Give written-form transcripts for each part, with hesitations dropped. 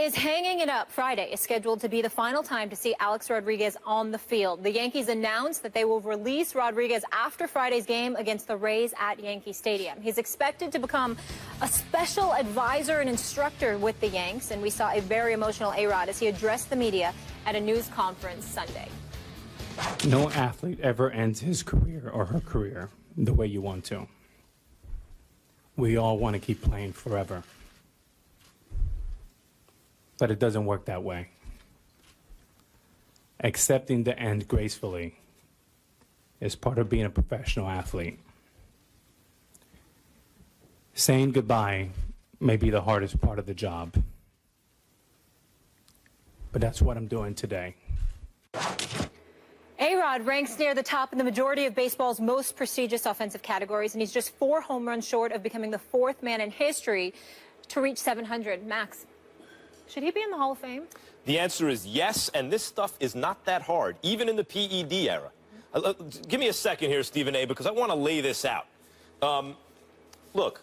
is hanging it up. Friday is scheduled to be the final time to see Alex Rodriguez on the field. The Yankees announced that they will release Rodriguez after Friday's game against the Rays at Yankee Stadium. He's expected to become a special advisor and instructor with the Yanks, and we saw a very emotional A-Rod as he addressed the media at a news conference Sunday. No athlete ever ends his career or her career the way you want to. We all want to keep playing forever. But it doesn't work that way. Accepting the end gracefully is part of being a professional athlete. Saying goodbye may be the hardest part of the job. But that's what I'm doing today. A-Rod ranks near the top in the majority of baseball's most prestigious offensive categories, and he's just 4 home runs short of becoming the 4th man in history to reach 700. Max, should he be in the Hall of Fame? The answer is yes, and this stuff is not that hard, even in the PED era. Give me a second here, Stephen A., because I want to lay this out. Look,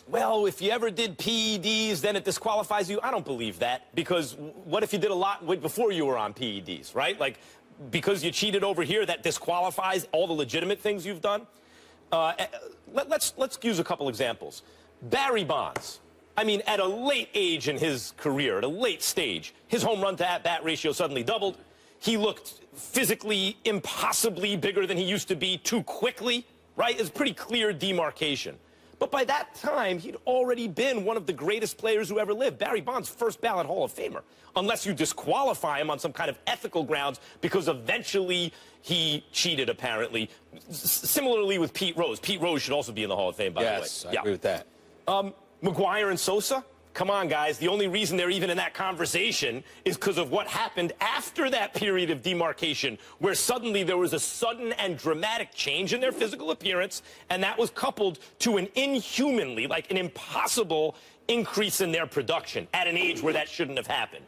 well, if you ever did PEDs, then it disqualifies you. I don't believe that, because what if you did a lot before you were on PEDs, right? Like, because you cheated over here, that disqualifies all the legitimate things you've done? Let's use a couple examples. Barry Bonds. I mean, at a late age in his career, at a late stage, his home run to at-bat ratio suddenly doubled. He looked physically impossibly bigger than he used to be too quickly, right? It's pretty clear demarcation. But by that time, he'd already been one of the greatest players who ever lived. Barry Bonds, first ballot Hall of Famer, unless you disqualify him on some kind of ethical grounds because eventually he cheated, apparently. Similarly with Pete Rose. Pete Rose should also be in the Hall of Fame, by the way. Yes, I agree with that. McGuire and Sosa? Come on, guys. The only reason they're even in that conversation is because of what happened after that period of demarcation, where suddenly there was a sudden and dramatic change in their physical appearance, and that was coupled to an inhumanly, like an impossible increase in their production at an age where that shouldn't have happened.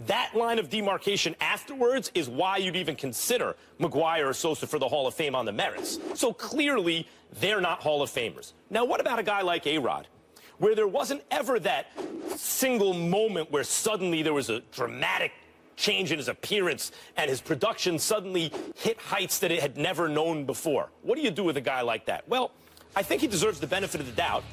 That line of demarcation afterwards is why you'd even consider McGuire or Sosa for the Hall of Fame on the merits. So clearly, they're not Hall of Famers. Now, what about a guy like A-Rod, where there wasn't ever that single moment where suddenly there was a dramatic change in his appearance and his production suddenly hit heights that it had never known before? What do you do with a guy like that? Well, I think he deserves the benefit of the doubt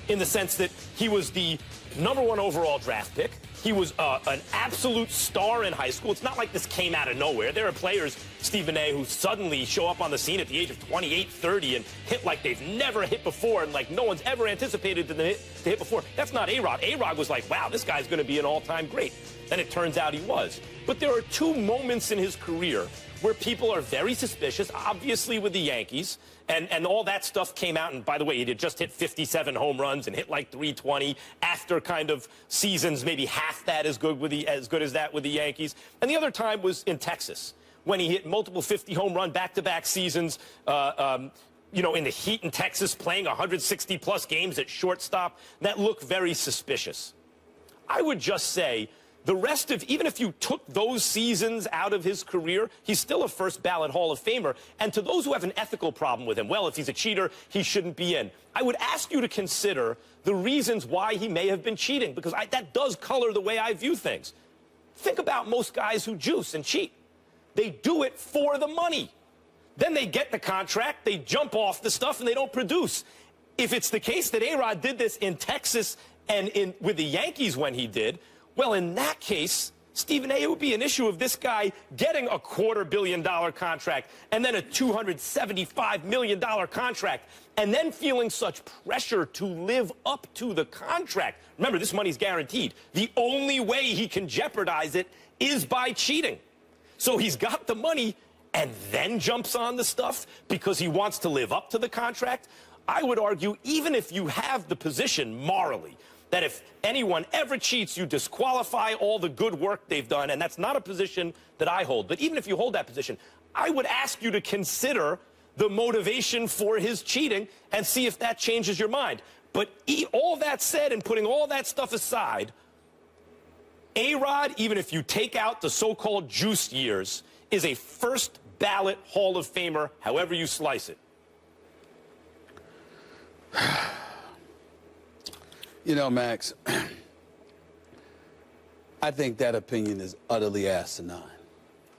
in the sense that he was the #1 overall draft pick. He was an absolute star in high school. It's not like this came out of nowhere. There are players, Stephen A., who suddenly show up on the scene at the age of 28, 30 and hit like they've never hit before and like no one's ever anticipated them to hit before. That's not A-Rod. A-Rod was like, wow, this guy's going to be an all-time great. And it turns out he was. But there are 2 moments in his career where people are very suspicious, obviously with the Yankees, and all that stuff came out. And by the way, he had just hit 57 home runs and hit like 320 after kind of seasons, maybe half that as good as that with the Yankees. And the other time was in Texas, when he hit multiple 50 home run back-to-back seasons, you know, in the heat in Texas, playing 160-plus games at shortstop. That looked very suspicious. I would just say, the rest of, even if you took those seasons out of his career, he's still a first ballot Hall of Famer. And to those who have an ethical problem with him, well, if he's a cheater, he shouldn't be in. I would ask you to consider the reasons why he may have been cheating, because that does color the way I view things. Think about most guys who juice and cheat. They do it for the money. Then they get the contract, they jump off the stuff, and they don't produce. If it's the case that A-Rod did this in Texas and with the Yankees when he did, well, in that case, Stephen A., it would be an issue of this guy getting a $250 million contract and then a $275 million contract and then feeling such pressure to live up to the contract. Remember, this money's guaranteed. The only way he can jeopardize it is by cheating. So he's got the money and then jumps on the stuff because he wants to live up to the contract. I would argue, even if you have the position morally that if anyone ever cheats, you disqualify all the good work they've done, and that's not a position that I hold. But even if you hold that position, I would ask you to consider the motivation for his cheating and see if that changes your mind. But all that said, and putting all that stuff aside, A-Rod, even if you take out the so-called juiced years, is a first ballot Hall of Famer, however you slice it. You know, Max, I think that opinion is utterly asinine,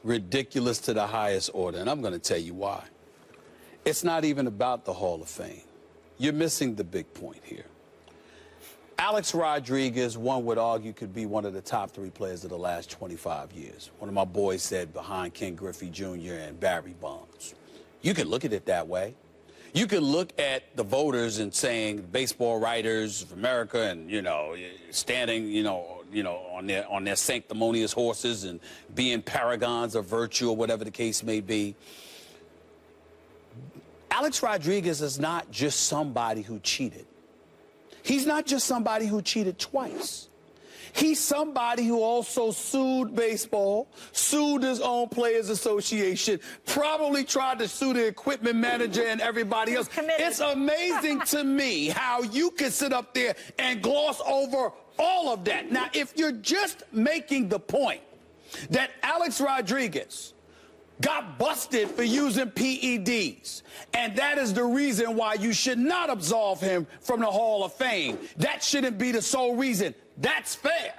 ridiculous to the highest order, and I'm going to tell you why. It's not even about the Hall of Fame. You're missing the big point here. Alex Rodriguez, one would argue, could be one of the top 3 players of the last 25 years. One of my boys said behind Ken Griffey Jr. and Barry Bonds. You could look at it that way. You could look at the voters and saying baseball writers of America and, standing, on their sanctimonious horses and being paragons of virtue or whatever the case may be. Alex Rodriguez is not just somebody who cheated. He's not just somebody who cheated twice. He's somebody who also sued baseball, sued his own players association, probably tried to sue the equipment manager and everybody else. It's amazing to me how you can sit up there and gloss over all of that. Now, if you're just making the point that Alex Rodriguez got busted for using PEDs, and that is the reason why you should not absolve him from the Hall of Fame. That shouldn't be the sole reason. That's fair.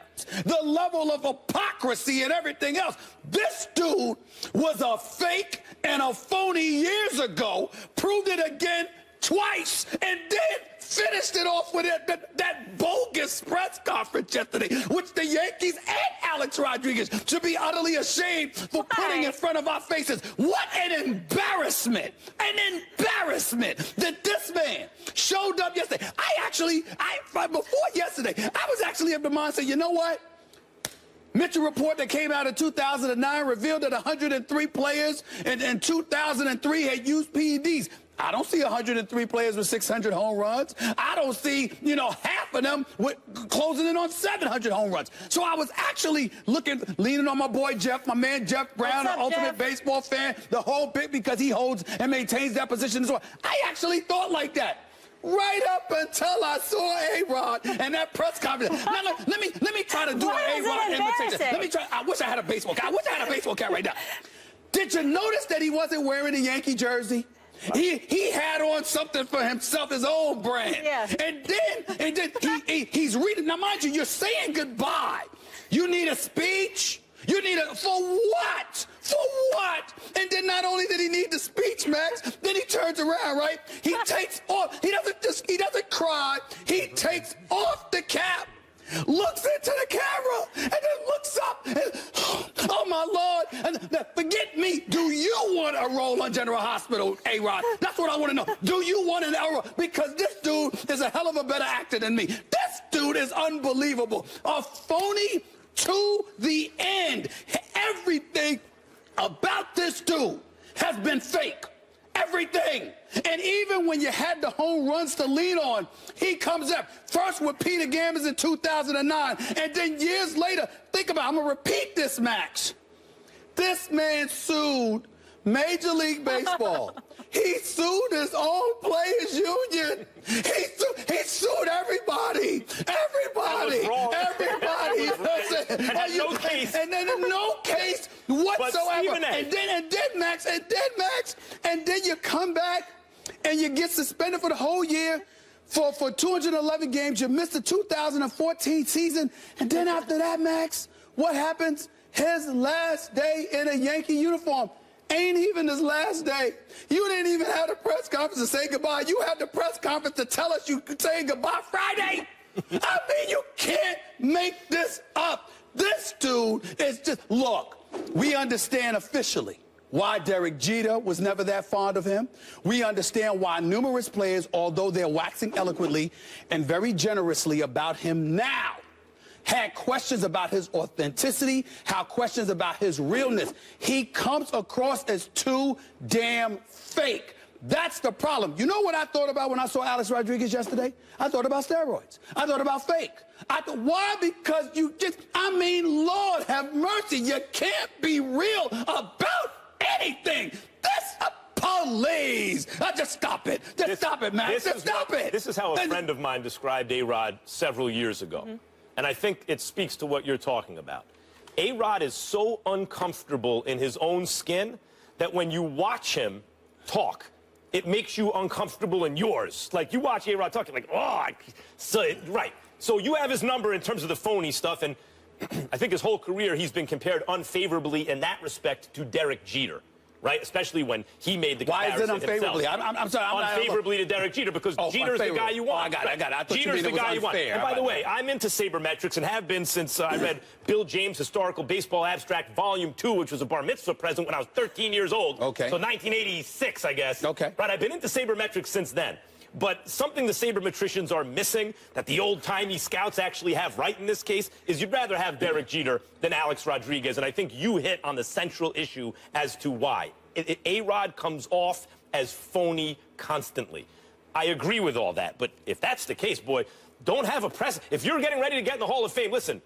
The level of hypocrisy and everything else. This dude was a fake and a phony years ago, proved it again twice, and then finished it off with that bogus press conference yesterday, which the Yankees and Alex Rodriguez should be utterly ashamed for putting in front of our faces. What an embarrassment! An embarrassment that this man showed up yesterday. Before yesterday, I was actually of the mindset, you know what? Mitchell report that came out in 2009 revealed that 103 players in 2003 had used PEDs. I don't see 103 players with 600 home runs. I don't see, half of them closing in on 700 home runs. So I was actually leaning on my boy Jeff, my man Jeff Brown, an ultimate baseball fan, the whole bit, because he holds and maintains that position as well. I actually thought like that. Right up until I saw A-Rod and that press conference. Now, let me try to do an A-Rod imitation. I wish I had a baseball cap. I wish I had a baseball cap right now. Did you notice that he wasn't wearing a Yankee jersey? He had on something for himself, his own brand. Yeah. And then he's reading. Now, mind you, you're saying goodbye. You need a speech. You need for what? For what? And then not only did he need the speech, Max, then he turns around, right? He takes off. He doesn't cry. He takes off the cap, looks into the camera, and then looks up and, oh my Lord, and forget me. Do you want a role on General Hospital, A-Rod? That's what I want to know. Do you want an role? Because this dude is a hell of a better actor than me. This dude is unbelievable. A phony to the end. Everything about this dude has been fake. Everything. And even when you had the home runs to lean on, he comes up first with Peter Gammons in 2009, and then years later, think about it, I'm going to repeat this, Max. This man sued Major League Baseball. He sued his own players union. He sued everybody. Everybody. And then in no case whatsoever. And then you come back and you get suspended for the whole year for 211 games. You missed the 2014 season. And then after that, Max, what happens? His last day in a Yankee uniform. Ain't even his last day. You didn't even have the press conference to say goodbye. You had the press conference to tell us you could say goodbye Friday. I mean, you can't make this up. This dude is just, look, we understand officially why Derek Jeter was never that fond of him. We understand why numerous players, although they're waxing eloquently and very generously about him now, had questions about his authenticity, had questions about his realness. He comes across as too damn fake. That's the problem. You know what I thought about when I saw Alex Rodriguez yesterday? I thought about steroids. I thought about fake. Why? Because Lord have mercy. You can't be real about anything. Please. Just stop it. Stop it, man. Stop it. This is how a friend of mine described A-Rod several years ago. Mm-hmm. And I think it speaks to what you're talking about. A-Rod is so uncomfortable in his own skin that when you watch him talk, it makes you uncomfortable in yours. Like, you watch A-Rod talk, you're like, right. So you have his number in terms of the phony stuff, and I think his whole career he's been compared unfavorably in that respect to Derek Jeter. Right, especially when he made the comparison. Why is it unfavorably? Himself. I'm sorry. Unfavorably to Derek Jeter because Jeter's the guy you want. I got it. I thought Jeter's the guy you want. And by the way, that? I'm into sabermetrics and have been since I read Bill James' Historical Baseball Abstract Volume 2, which was a bar mitzvah present when I was 13 years old. Okay. So 1986, I guess. Okay. Right, I've been into sabermetrics since then. But something the sabermetricians are missing that the old-timey scouts actually have right in this case is you'd rather have Derek Jeter than Alex Rodriguez. And I think you hit on the central issue as to why. A-Rod comes off as phony constantly. I agree with all that. But if that's the case, boy, don't have a press. If you're getting ready to get in the Hall of Fame, listen,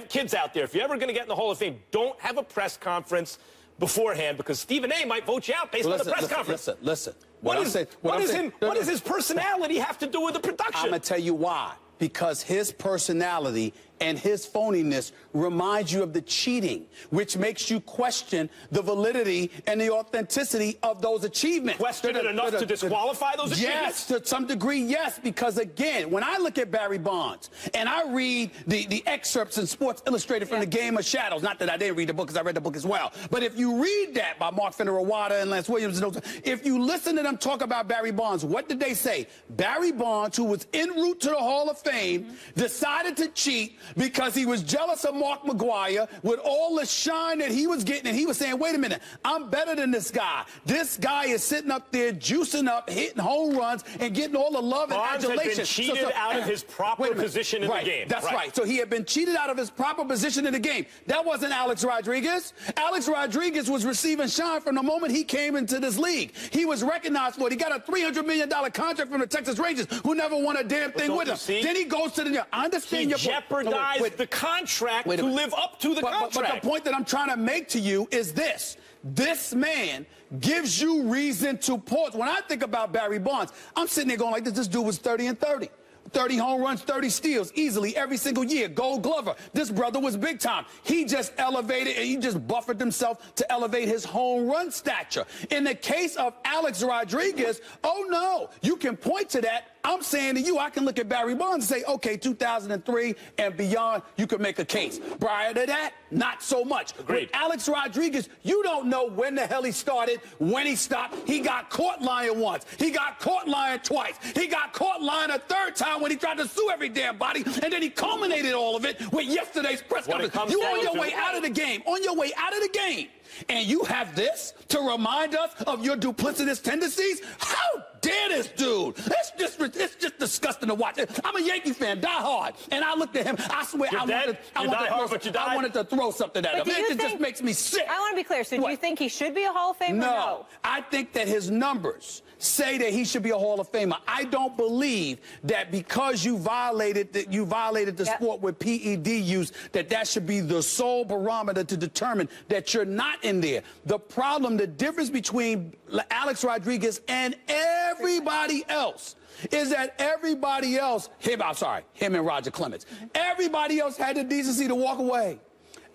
kids out there, if you're ever going to get in the Hall of Fame, don't have a press conference beforehand because Stephen A. might vote you out based on the press conference. Listen. What does his personality have to do with the production? I'm going to tell you why. Because his personality and his phoniness reminds you of the cheating, which makes you question the validity and the authenticity of those achievements. Question it enough to disqualify those achievements? Yes, to some degree, yes. Because, again, when I look at Barry Bonds and I read the excerpts in Sports Illustrated from The Game of Shadows, not that I didn't read the book because I read the book as well, but if you read that by Mark Fenner-Awada and Lance Williams, if you listen to them talk about Barry Bonds, what did they say? Barry Bonds, who was en route to the Hall of Fame, decided to cheat because he was jealous of Mark McGwire with all the shine that he was getting. And he was saying, wait a minute, I'm better than this guy. This guy is sitting up there juicing up, hitting home runs, and getting all the love and adulation. Bonds had been cheated out of his proper position in the game. That's right. So he had been cheated out of his proper position in the game. That wasn't Alex Rodriguez. Alex Rodriguez was receiving shine from the moment he came into this league. He was recognized for it. He got a $300 million contract from the Texas Rangers, who never won a damn thing with him. Then he goes to the... I understand your point. He jeopardized the contract to live up to the contract. But the point that I'm trying to make to you is this. This man gives you reason to pause. When I think about Barry Bonds, I'm sitting there going like this. This dude was 30 and 30. 30 home runs, 30 steals, easily every single year. Gold Glover. This brother was big time. He just elevated and he just buffered himself to elevate his home run stature. In the case of Alex Rodriguez, oh no, you can point to that. I'm saying to you, I can look at Barry Bonds and say, okay, 2003 and beyond, you can make a case. Prior to that, not so much. Agreed. With Alex Rodriguez, you don't know when the hell he started, when he stopped. He got caught lying once. He got caught lying twice. He got caught lying a third time when he tried to sue every damn body, and then he culminated all of it with yesterday's press conference. You on your way out of the game, and you have this to remind us of your duplicitous tendencies? How dare this dude? It's just disgusting to watch. I'm a Yankee fan, die hard, and I looked at him. I swear, I wanted to throw something at him. It just makes me sick. I want to be clear. So do you think he should be a Hall of Famer? No. I think that his numbers say that he should be a Hall of Famer. I don't believe that because you violated the sport with PED use, that should be the sole barometer to determine that you're not in there. The problem, the difference between Alex Rodriguez and everybody else is that everybody else, him and Roger Clemens, everybody else had the decency to walk away.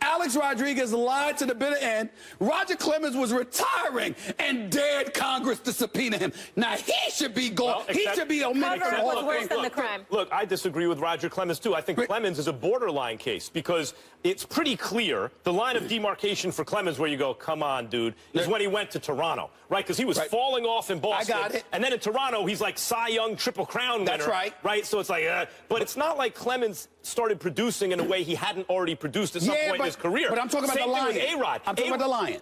Alex Rodriguez lied to the bitter end. Roger Clemens was retiring and dared Congress to subpoena him. Now, he should be gone. He should be omitted from the Hall of worse than the crime. Look, I disagree with Roger Clemens, too. I think Clemens is a borderline case because it's pretty clear the line of demarcation for Clemens where you go, come on, dude, is when he went to Toronto, right? Because he was falling off in Boston. I got it. And then in Toronto, he's like Cy Young Triple Crown winner. That's right. Right? So it's like, but it's not like Clemens started producing in a way he hadn't already produced at some point in his career. But I'm talking about the Lion. Same thing with A-Rod. I'm talking about the Lion.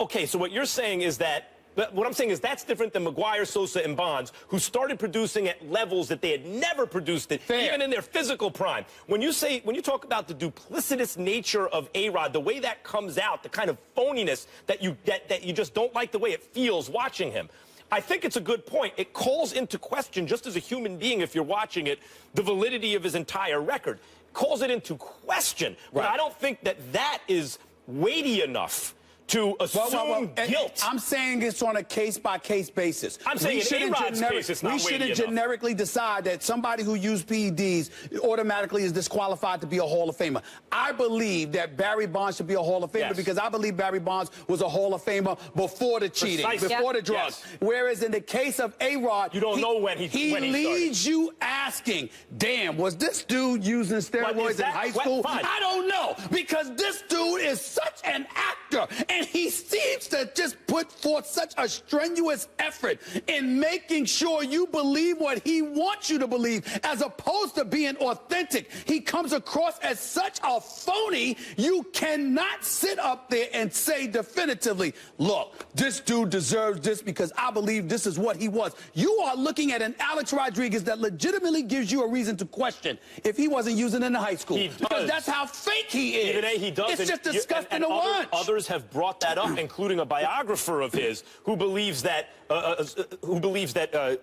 Okay, so what you're saying is that, what I'm saying is that's different than McGwire, Sosa, and Bonds, who started producing at levels that they had never produced at, even in their physical prime. When you talk about the duplicitous nature of A-Rod, the way that comes out, the kind of phoniness that you just don't like the way it feels watching him, I think it's a good point. It calls into question, just as a human being, if you're watching it, the validity of his entire record. Calls it into question. But I don't think that is weighty enough to assume guilt. I'm saying it's on a case-by-case basis. I'm saying in A-Rod's case, it's not we weighty shouldn't enough. generically decide that somebody who used PEDs automatically is disqualified to be a Hall of Famer. I believe that Barry Bonds should be a Hall of Famer Yes. because I believe Barry Bonds was a Hall of Famer before the cheating, Precisely. before the drugs. Yes. Whereas in the case of A-Rod, You don't know when he leads you asking, damn, was this dude using steroids in that- high school? fine. I don't know, because this dude is such an actor, and he seems to just put forth such a strenuous effort in making sure you believe what he wants you to believe, as opposed to being authentic. He comes across as such a phony, you cannot sit up there and say definitively, look, this dude deserves this because I believe this is what he was. You are looking at an Alex Rodriguez that legitimately gives you a reason to question if he wasn't using it in high school. He does. Because that's how fake he is. Even A, he does. It's just disgusting and to watch. Others have brought that up, including a biographer of his who believes that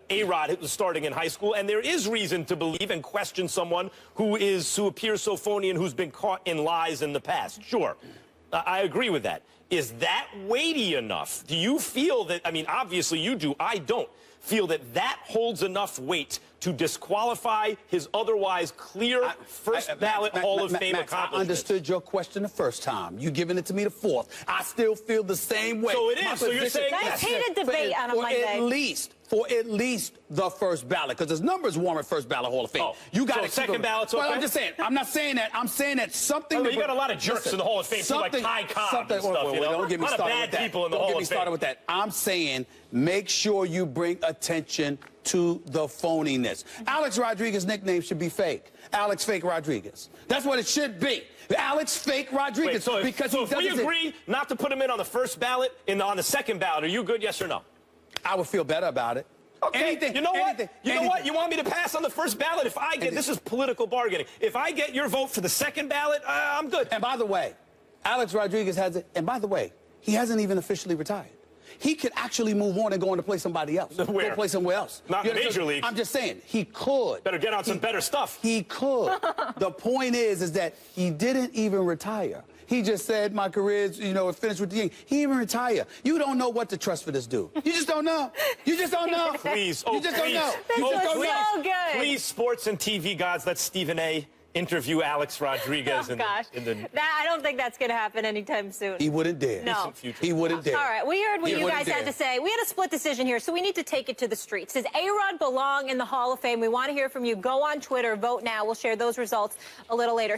A-Rod was starting in high school, and there is reason to believe and question someone who appears so phony and who's been caught in lies in the past. Sure, I agree with that. Is that weighty enough? Do you feel that? I mean, obviously you do. I don't feel that that holds enough weight to disqualify his otherwise clear first ballot Hall of Fame accomplishment. I understood your question the first time. You giving it to me the fourth. I still feel the same way. So it is. So you're saying That's heated debate on a Monday. For at least the first ballot, because there's numbers warrant first ballot Hall of Fame. Oh, you got so second ballot's okay? Well, I'm just saying. I'm not saying that. I'm saying that something. You got a lot of jerks in the Hall of Fame, too, like Ty Cobb and stuff. Don't get me a lot of started bad with that. people in the Don't Hall get me of started Fame. with that. I'm saying make sure you bring attention to the phoniness. Alex Rodriguez's nickname should be Fake. Alex Fake Rodriguez. That's what it should be. Alex Fake Rodriguez. Wait, so if we agree not to put him in on the first ballot, on the second ballot, are you good, yes or no? I would feel better about it. Okay, you know what? You want me to pass on the first ballot? If I get, this is political bargaining. If I get your vote for the second ballot, I'm good. And by the way, Alex Rodriguez has it. And by the way, he hasn't even officially retired. He could actually move on and go on to play somebody else. Where? Go play somewhere else. Not in the major leagues. I'm just saying, he could. Better get on some better stuff. He could. The point is that he didn't even retire. He just said, my career is, finished with the Yankees. He didn't even retire. You don't know what to trust for this dude. You just don't know. You just don't know. Please. You just don't know. This was so good. Please, sports and TV gods, let Stephen A. interview Alex Rodriguez. Oh, gosh. I don't think that's going to happen anytime soon. He wouldn't dare. No. He wouldn't dare. All right, we heard what you guys had to say. We had a split decision here, so we need to take it to the streets. Does A-Rod belong in the Hall of Fame? We want to hear from you. Go on Twitter, vote now. We'll share those results a little later.